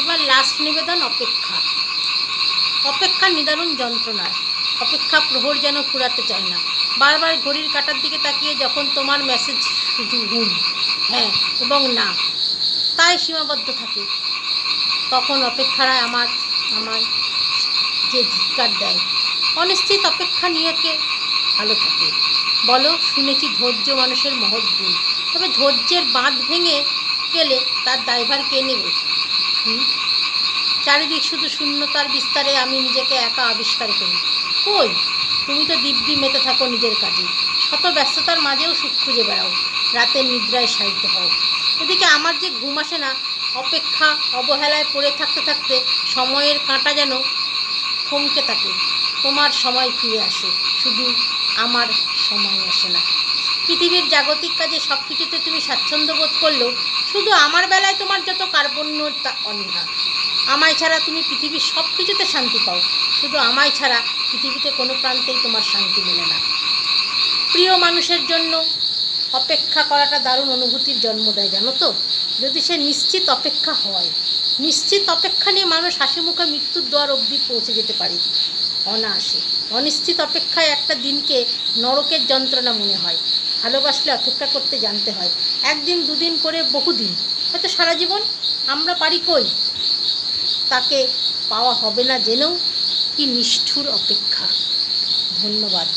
এবার লাস্ট নিবেদন অপেক্ষা। অপেক্ষা নিদারুণ যন্ত্রণার। অপেক্ষা প্রহর যেন ফুরাতে চায় না। বারবার ঘড়ির কাঁটার দিকে তাকিয়ে যখন তোমার মেসেজ শুধু হুম, হ্যাঁ এবং না তাই সীমাবদ্ধ থাকে, তখন অপেক্ষারা আমার যে ধিক্কার দেয়। অনিশ্চিত অপেক্ষা নিয়ে কে ভালো থাকে বলো? শুনেছি ধৈর্য মানুষের মহৎ গুণ, তবে ধৈর্যের বাঁধ ভেঙে গেলে তার দায়ভার কে নেবে? চারিদিক শুধু শূন্যতার বিস্তারে আমি নিজেকে একা আবিষ্কার করি। কই, তুমি তো দিব্যি মেতে থাকো নিজের কাজে, শত ব্যস্ততার মাঝেও সুখ খুঁজে বেড়াও, রাতের নিদ্রায় শায়িত হও। এদিকে আমার যে ঘুম আসে না। অপেক্ষা অবহেলায় পড়ে থাকতে থাকতে সময়ের কাঁটা যেন থমকে থাকে। তোমার সময় ফিরে আসে, শুধু আমার সময় আসে না। পৃথিবীর জাগতিক কাজে সব কিছুতে তুমি স্বাচ্ছন্দ্য বোধ করলেও শুধু আমার বেলায় তোমার যত কার্পণ্য তা অনীহা। আমায় ছাড়া তুমি পৃথিবীর সব কিছুতে শান্তি পাও, শুধু আমায় ছাড়া পৃথিবীতে কোনো প্রান্তেই তোমার শান্তি মেলে না। প্রিয় মানুষের জন্য অপেক্ষা করাটা দারুণ অনুভূতির জন্ম দেয়, জানো তো? যদি সে নিশ্চিত অপেক্ষা হয়। নিশ্চিত অপেক্ষা নিয়ে মানুষ হাসি মুখে মৃত্যুর দ্বার অবধি পৌঁছে যেতে পারে অনায়াসে। অনিশ্চিত অপেক্ষায় একটা দিনকে নরকের যন্ত্রণা মনে হয়। ভালোবাসলে অপেক্ষা করতে জানতে হয়, একদিন দুদিন করে বহুদিন, হয়তো সারা জীবন। আমরা পারি কই? তাকে পাওয়া হবে না জেনেও কি নিষ্ঠুর অপেক্ষা। ধন্যবাদ।